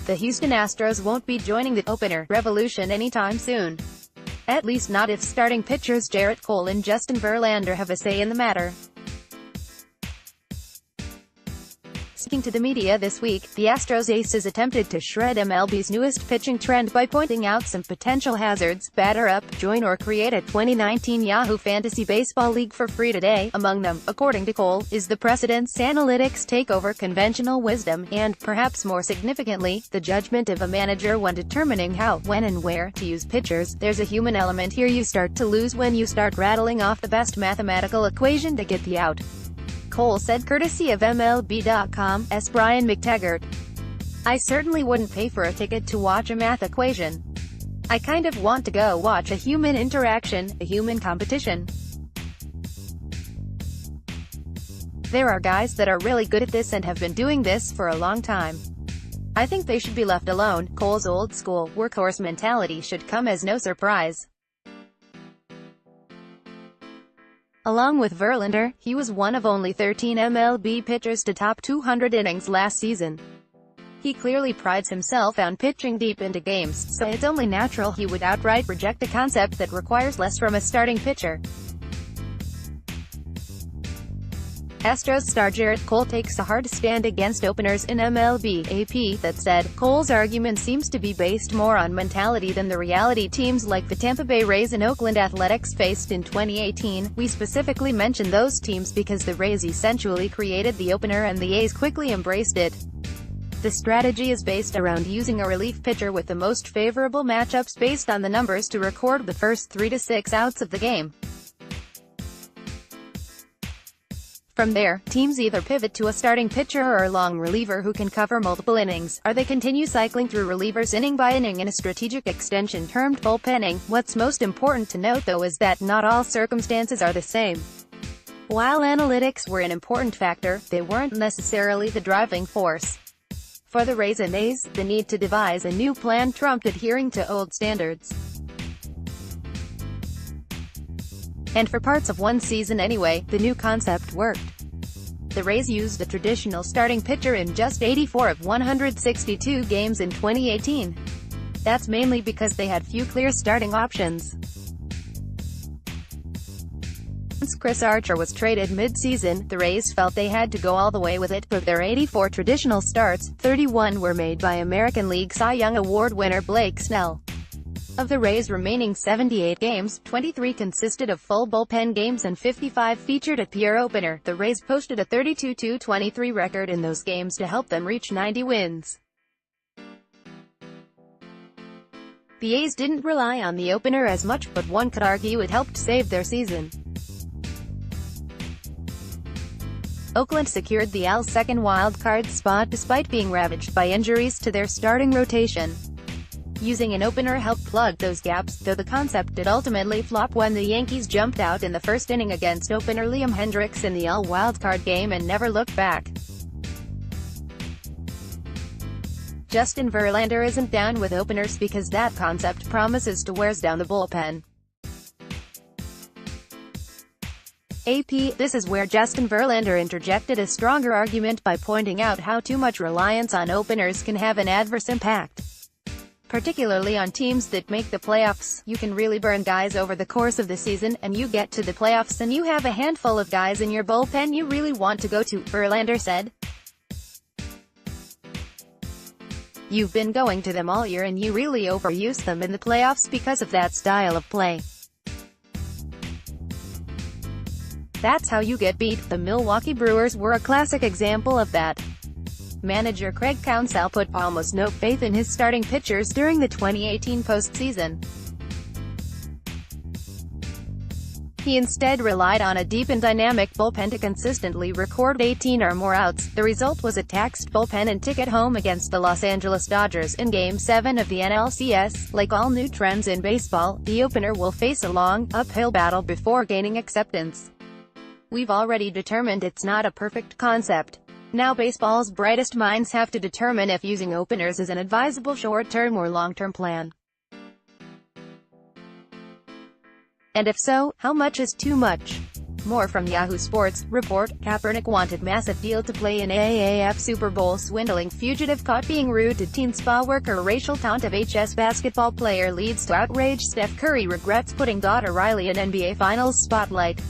the Houston Astros won't be joining the opener revolution anytime soon. At least not if starting pitchers Gerrit Cole and Justin Verlander have a say in the matter. Speaking to the media this week, the Astros aces attempted to shred MLB's newest pitching trend by pointing out some potential hazards. Batter up, join or create a 2019 Yahoo Fantasy Baseball League for free today. Among them, according to Cole, is the precedence analytics take over conventional wisdom, and, perhaps more significantly, the judgment of a manager when determining how, when and where to use pitchers. There's a human element here you start to lose when you start rattling off the best mathematical equation to get the out. Cole said, courtesy of MLB.com's Brian McTaggart. I certainly wouldn't pay for a ticket to watch a math equation. I kind of want to go watch a human interaction, a human competition. There are guys that are really good at this and have been doing this for a long time. I think they should be left alone. Cole's old-school, workhorse mentality should come as no surprise. Along with Verlander, he was one of only 13 MLB pitchers to top 200 innings last season. He clearly prides himself on pitching deep into games, so it's only natural he would outright reject a concept that requires less from a starting pitcher. Astros star Gerrit Cole takes a hard stand against openers in MLB. AP that said, Cole's argument seems to be based more on mentality than the reality teams like the Tampa Bay Rays and Oakland Athletics faced in 2018. We specifically mention those teams because the Rays essentially created the opener and the A's quickly embraced it. The strategy is based around using a relief pitcher with the most favorable matchups based on the numbers to record the first 3 to 6 outs of the game. From there, teams either pivot to a starting pitcher or a long reliever who can cover multiple innings, or they continue cycling through relievers inning by inning in a strategic extension termed bullpenning. What's most important to note though is that not all circumstances are the same. While analytics were an important factor, they weren't necessarily the driving force. For the Rays and A's, the need to devise a new plan trumped adhering to old standards. And for parts of one season anyway, the new concept worked. The Rays used a traditional starting pitcher in just 84 of 162 games in 2018. That's mainly because they had few clear starting options. Once Chris Archer was traded mid-season, the Rays felt they had to go all the way with it. Of their 84 traditional starts, 31 were made by American League Cy Young Award winner Blake Snell. Of the Rays' remaining 78 games, 23 consisted of full bullpen games and 55 featured a pure opener. The Rays posted a 32-23 record in those games to help them reach 90 wins. The A's didn't rely on the opener as much, but one could argue it helped save their season. Oakland secured the Al's second wild-card spot despite being ravaged by injuries to their starting rotation. Using an opener helped plug those gaps, though the concept did ultimately flop when the Yankees jumped out in the first inning against opener Liam Hendriks in the AL wildcard game and never looked back. Justin Verlander isn't down with openers because that concept promises to wear down the bullpen. AP, this is where Justin Verlander interjected a stronger argument by pointing out how too much reliance on openers can have an adverse impact. Particularly on teams that make the playoffs, you can really burn guys over the course of the season, and you get to the playoffs and you have a handful of guys in your bullpen you really want to go to, Verlander said. You've been going to them all year and you really overuse them in the playoffs because of that style of play. That's how you get beat. The Milwaukee Brewers were a classic example of that. Manager Craig Counsell put almost no faith in his starting pitchers during the 2018 postseason. He instead relied on a deep and dynamic bullpen to consistently record 18 or more outs. The result was a taxed bullpen and ticket home against the Los Angeles Dodgers in Game 7 of the NLCS. Like all new trends in baseball, the opener will face a long, uphill battle before gaining acceptance. We've already determined it's not a perfect concept. Now baseball's brightest minds have to determine if using openers is an advisable short-term or long-term plan. And if so, how much is too much? More from Yahoo Sports. Report, Kaepernick wanted massive deal to play in AAF Super Bowl. Swindling fugitive caught being rude to teen spa worker. Racial taunt of HS basketball player leads to outrage. Steph Curry regrets putting daughter Riley in NBA Finals spotlight.